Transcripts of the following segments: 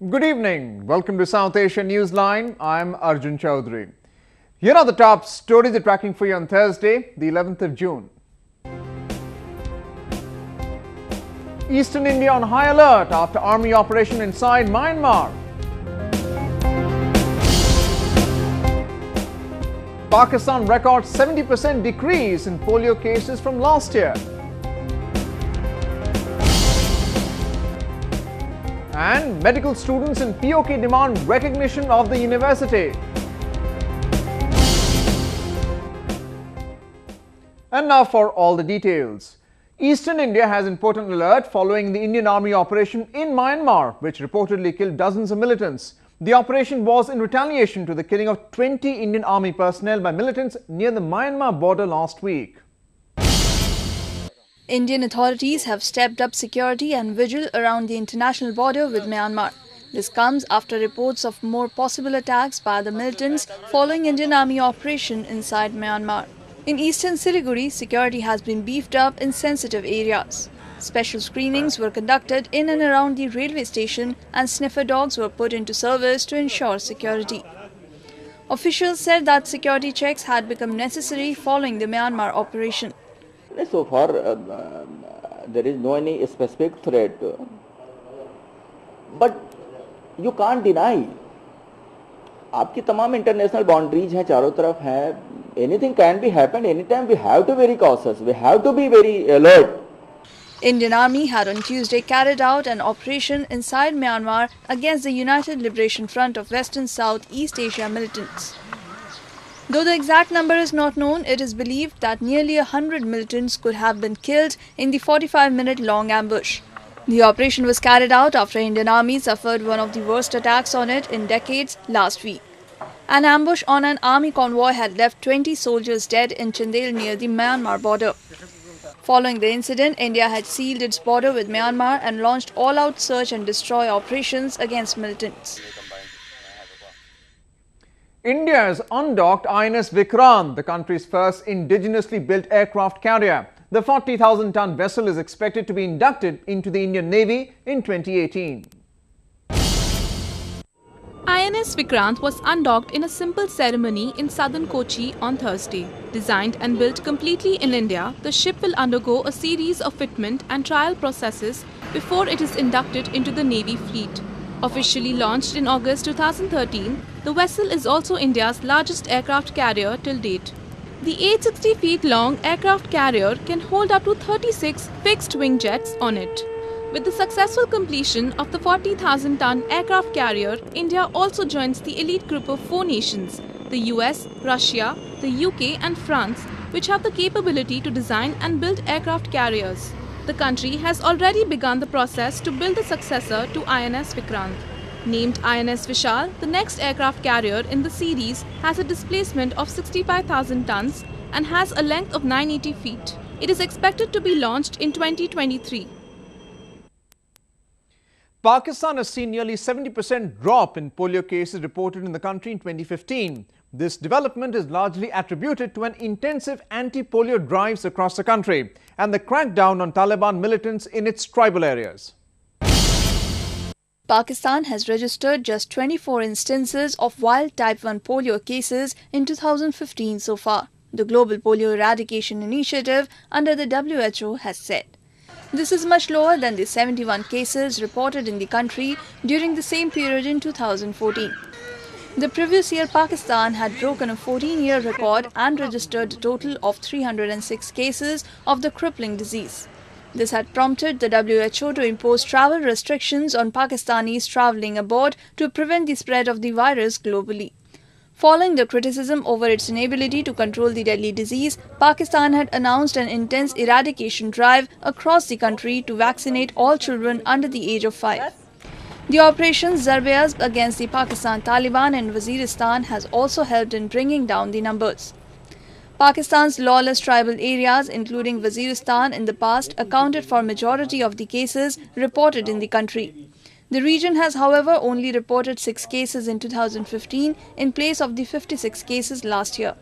Good evening. Welcome to South Asia Newsline. I'm Arjun Chaudhary. Here are the top stories we're tracking for you on Thursday, the 11th of June. Eastern India on high alert after army operation inside Myanmar. Pakistan records 70% decrease in polio cases from last year. And medical students in POK demand recognition of the university. And now for all the details. Eastern India has important alert following the Indian Army operation in Myanmar, which reportedly killed dozens of militants. The operation was in retaliation to the killing of 20 Indian Army personnel by militants near the Myanmar border last week. Indian authorities have stepped up security and vigil around the international border with Myanmar. This comes after reports of more possible attacks by the militants following Indian Army operation inside Myanmar. In eastern Siliguri, security has been beefed up in sensitive areas. Special screenings were conducted in and around the railway station and sniffer dogs were put into service to ensure security. Officials said that security checks had become necessary following the Myanmar operation. So far, there is no any specific threat, but you can't deny. आपकी तमाम international boundaries हैं, चारों तरफ हैं. Anything can be happen anytime. We have to be very cautious. We have to be very alert. Indian Army had on Tuesday carried out an operation inside Myanmar against the United Liberation Front of Western South East Asia militants. Though the exact number is not known, it is believed that nearly 100 militants could have been killed in the 45-minute-long ambush. The operation was carried out after Indian Army suffered one of the worst attacks on it in decades last week. An ambush on an army convoy had left 20 soldiers dead in Chandel near the Myanmar border. Following the incident, India had sealed its border with Myanmar and launched all-out search and destroy operations against militants. India's undocked INS Vikram, the country's first indigenously built aircraft carrier. The 40,000-ton vessel is expected to be inducted into the Indian Navy in 2018. INS Vikrant was undocked in a simple ceremony in southern Kochi on Thursday. Designed and built completely in India, the ship will undergo a series of fitment and trial processes before it is inducted into the Navy fleet. Officially launched in August 2013, the vessel is also India's largest aircraft carrier till date. The 860 feet long aircraft carrier can hold up to 36 fixed-wing jets on it. With the successful completion of the 40,000-ton aircraft carrier, India also joins the elite group of 4 nations, the US, Russia, the UK and France, which have the capability to design and build aircraft carriers. The country has already begun the process to build the successor to INS Vikrant. Named INS Vishal, the next aircraft carrier in the series has a displacement of 65,000 tons and has a length of 980 feet. It is expected to be launched in 2023. Pakistan has seen nearly 70% drop in polio cases reported in the country in 2015. This development is largely attributed to an intensive anti-polio drives across the country and the crackdown on Taliban militants in its tribal areas. Pakistan has registered just 24 instances of wild type 1 polio cases in 2015 so far, the Global Polio Eradication Initiative under the WHO has said. This is much lower than the 71 cases reported in the country during the same period in 2014. The previous year, Pakistan had broken a 14-year record and registered a total of 306 cases of the crippling disease. This had prompted the WHO to impose travel restrictions on Pakistanis travelling abroad to prevent the spread of the virus globally. Following the criticism over its inability to control the deadly disease, Pakistan had announced an intense eradication drive across the country to vaccinate all children under the age of 5. The Operation Zarb-e-Azb against the Pakistan Taliban in Waziristan has also helped in bringing down the numbers. Pakistan's lawless tribal areas, including Waziristan, in the past accounted for majority of the cases reported in the country. The region has, however, only reported 6 cases in 2015 in place of the 56 cases last year.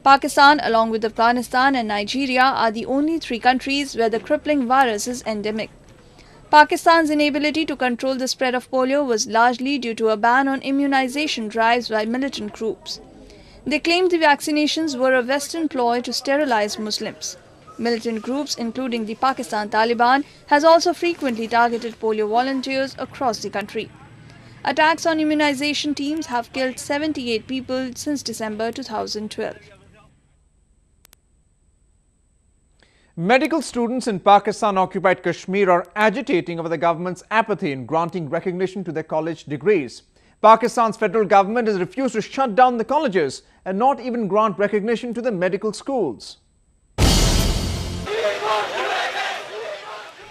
Pakistan, along with Afghanistan and Nigeria, are the only 3 countries where the crippling virus is endemic. Pakistan's inability to control the spread of polio was largely due to a ban on immunization drives by militant groups. They claimed the vaccinations were a Western ploy to sterilize Muslims. Militant groups, including the Pakistan Taliban, has also frequently targeted polio volunteers across the country. Attacks on immunization teams have killed 78 people since December 2012. Medical students in Pakistan-occupied Kashmir are agitating over the government's apathy in granting recognition to their college degrees. Pakistan's federal government has refused to shut down the colleges and not even grant recognition to the medical schools.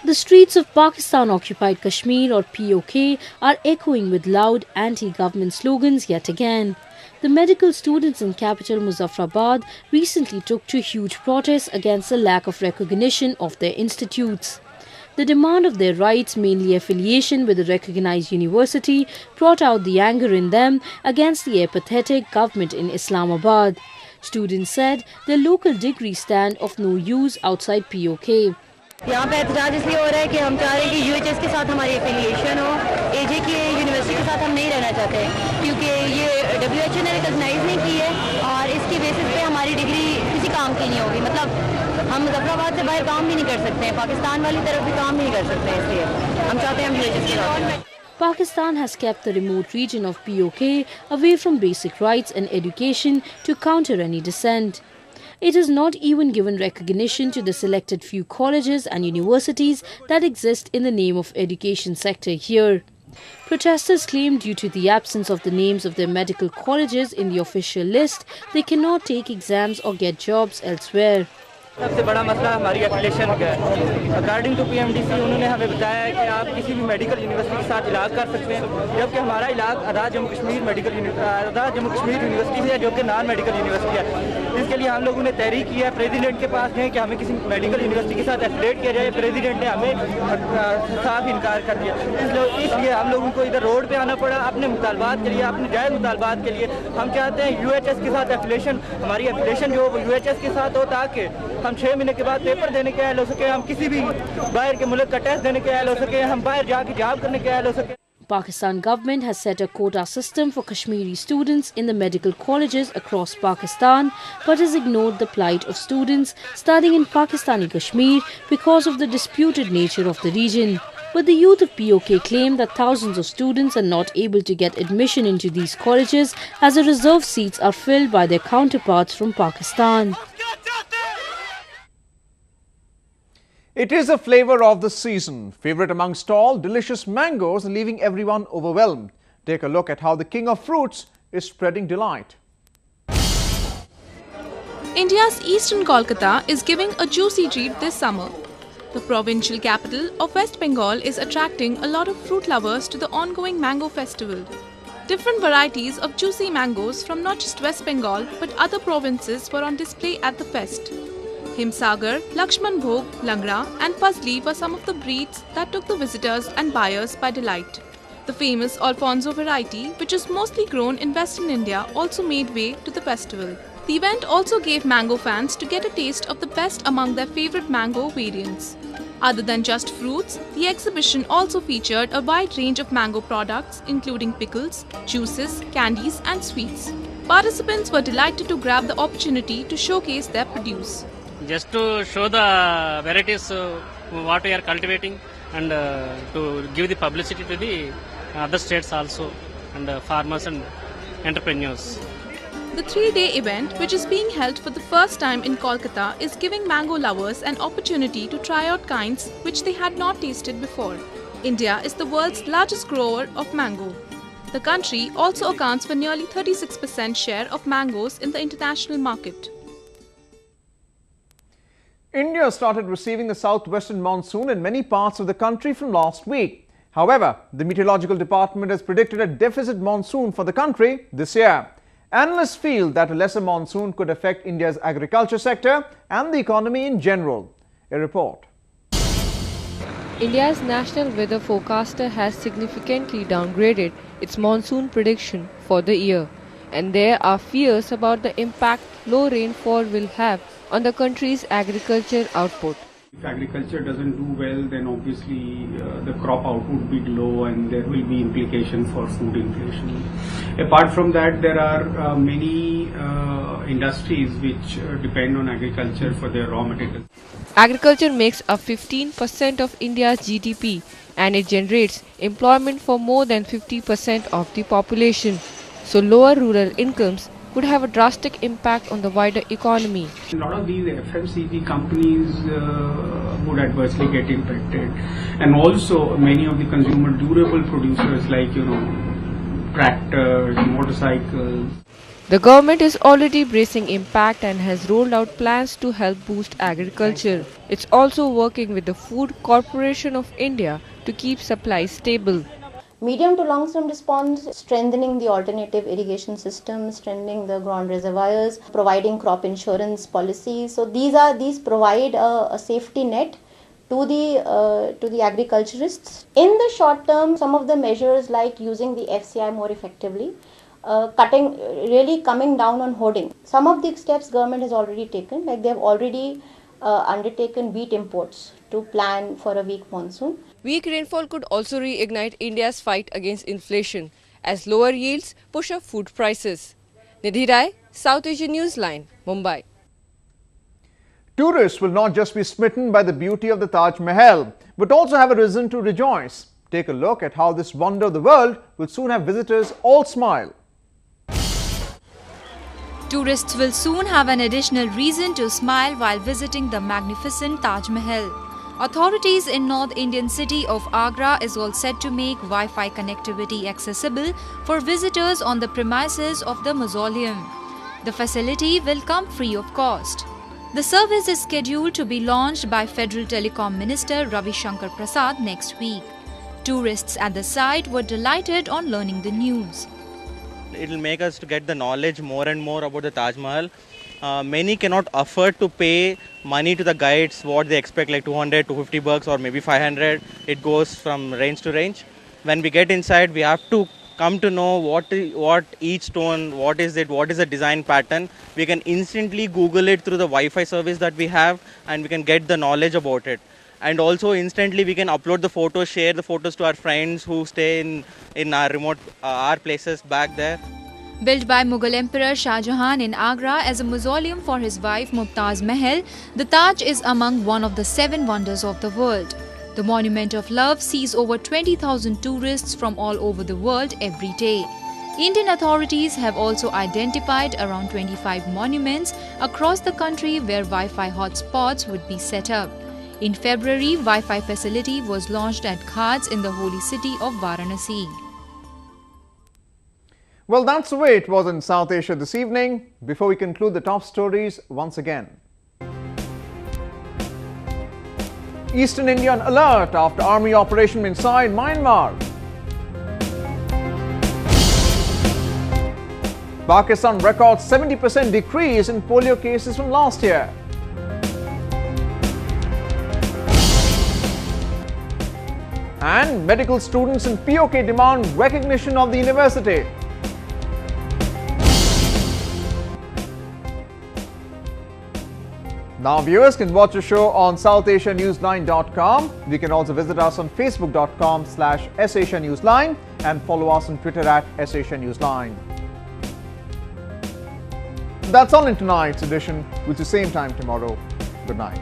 The streets of Pakistan-occupied Kashmir, or POK, are echoing with loud anti-government slogans yet again. The medical students in capital Muzaffarabad recently took to huge protests against the lack of recognition of their institutes. The demand of their rights, mainly affiliation with a recognized university, brought out the anger in them against the apathetic government in Islamabad. Students said their local degrees stand of no use outside POK. यहाँ पे एहतजाज इसलिए हो रहा है कि हम चाह रहे हैं कि यूएचएस के साथ हमारी एफिलिएशन हो, एजे की यूनिवर्सिटी के साथ हम नहीं रहना चाहते क्योंकि ये डब्ल्यूएचओ ने रिकॉग्नाइज नहीं की है और इसकी बेसिस पे हमारी डिग्री किसी काम की नहीं होगी। मतलब हम मुजफ्फराबाद से बाहर काम भी नहीं कर सकते हैं, पाकिस्तान वाली तरफ भी काम नहीं कर सकते हैं, इसलिए हम चाहते हैं हम यूएचएस के साथ। Pakistan has kept the remote region of POK away from basic rights and education to counter any dissent. It has not even given recognition to the selected few colleges and universities that exist in the name of education sector here. Protesters claim due to the absence of the names of their medical colleges in the official list, they cannot take exams or get jobs elsewhere. सबसे बड़ा मसला हमारी affiliation का है। According to PMDC उन्होंने हमें बताया है कि आप किसी भी मेडिकल यूनिवर्सिटी के साथ इलाज कर सकते हैं, जबकि हमारा इलाज आज़ाद जम्मू कश्मीर यूनिवर्सिटी से है, जो कि नॉन मेडिकल यूनिवर्सिटी है। इसके लिए हम लोगों ने तहरीक की है, प्रेसिडेंट के पास है कि हमें किसी मेडिकल यूनिवर्सिटी के साथ एफिलिएट किया जाए। प्रेसिडेंट ने हमें साफ इनकार कर दिया, इसलिए हम लोगों को इधर रोड पे आना पड़ा अपने मुतालबात के लिए, अपने जायज़ मुतालबात के लिए। हम चाहते हैं यूएचएस के साथ एफिलिएशन, हमारी एफिलिएशन जो यूएचएस के साथ हो, ताकि हम 6 महीने के बाद पेपर देने के आयल हो सके, हम किसी भी बाहर के मुल्क का टेस्ट देने के आयल हो सके, हम बाहर जाके जॉब करने के आयल हो सके। Pakistan government has set a quota system for Kashmiri students in the medical colleges across Pakistan, but has ignored the plight of students studying in Pakistani Kashmir because of the disputed nature of the region. But the youth of POK claim that thousands of students are not able to get admission into these colleges as the reserved seats are filled by their counterparts from Pakistan. It is a flavor of the season. Favorite amongst all, delicious mangoes are leaving everyone overwhelmed. Take a look at how the king of fruits is spreading delight. India's eastern Kolkata is giving a juicy treat this summer. The provincial capital of West Bengal is attracting a lot of fruit lovers to the ongoing mango festival. Different varieties of juicy mangoes from not just West Bengal but other provinces were on display at the fest. Himsagar, Lakshman Bhog, Langra and Fazli were some of the breeds that took the visitors and buyers by delight. The famous Alfonso variety, which is mostly grown in Western India, also made way to the festival. The event also gave mango fans to get a taste of the best among their favorite mango variants. Other than just fruits, the exhibition also featured a wide range of mango products including pickles, juices, candies and sweets. Participants were delighted to grab the opportunity to showcase their produce. Just to show the varieties what we are cultivating and to give the publicity to the other states also and farmers and entrepreneurs. The 3-day event, which is being held for the first time in Kolkata, is giving mango lovers an opportunity to try out kinds which they had not tasted before. India is the world's largest grower of mango. The country also accounts for nearly 36% share of mangoes in the international market. India started receiving the southwestern monsoon in many parts of the country from last week. However, the meteorological department has predicted a deficit monsoon for the country this year. Analysts feel that a lesser monsoon could affect India's agriculture sector and the economy in general. A report. India's national weather forecaster has significantly downgraded its monsoon prediction for the year, and there are fears about the impact low rainfall will have on the country's agriculture output. If agriculture doesn't do well, then obviously the crop output will be low and there will be implication for food inflation. Apart from that, there are many industries which depend on agriculture for their raw materials. Agriculture makes up 15% of India's GDP and it generates employment for more than 50% of the population. So lower rural incomes could have a drastic impact on the wider economy. A lot of these FMCG companies would adversely get impacted, and also many of the consumer durable producers like tractors, motorcycles. The government is already bracing impact and has rolled out plans to help boost agriculture. It's also working with the Food Corporation of India to keep supplies stable. Medium to long-term response, strengthening the alternative irrigation system, strengthening the ground reservoirs, providing crop insurance policies. So these provide a safety net to the agriculturists. In the short term, some of the measures like using the FCI more effectively, coming down on hoarding. Some of the steps government has already taken, like they have already undertaken wheat imports to plan for a weak monsoon. Weak rainfall could also reignite India's fight against inflation as lower yields push up food prices. Nidhi Rai, South Asian Newsline, Mumbai. Tourists will not just be smitten by the beauty of the Taj Mahal, but also have a reason to rejoice. Take a look at how this wonder of the world will soon have visitors all smile. Tourists will soon have an additional reason to smile while visiting the magnificent Taj Mahal. Authorities in North Indian city of Agra is all set to make Wi-Fi connectivity accessible for visitors on the premises of the mausoleum. The facility will come free of cost. The service is scheduled to be launched by Federal Telecom Minister Ravi Shankar Prasad next week. Tourists at the site were delighted on learning the news. It will make us to get the knowledge more and more about the Taj Mahal. Many cannot afford to pay money to the guides what they expect, like 200, 250 bucks or maybe 500. It goes from range to range. When we get inside, we have to come to know what each stone, what is it, what is the design pattern. We can instantly Google it through the Wi-Fi service that we have and we can get the knowledge about it. And also instantly we can upload the photos, share the photos to our friends who stay in our remote our places back there. Built by Mughal Emperor Shah Jahan in Agra as a mausoleum for his wife Mumtaz Mahal, the Taj is among one of the 7 wonders of the world. The Monument of Love sees over 20,000 tourists from all over the world every day. Indian authorities have also identified around 25 monuments across the country where Wi-Fi hotspots would be set up. In February, Wi-Fi facility was launched at Ghats in the holy city of Varanasi. Well, that's the way it was in South Asia this evening. Before we conclude the top stories once again. Eastern India on alert after army operation inside Myanmar. Pakistan records 70% decrease in polio cases from last year. And medical students in POK demand recognition of the university. Now viewers can watch the show on SouthAsiaNewsline.com. You can also visit us on Facebook.com/SAsiaNewsline and follow us on Twitter @SAsiaNewsline. That's all in tonight's edition. We'll see you same time tomorrow. Good night.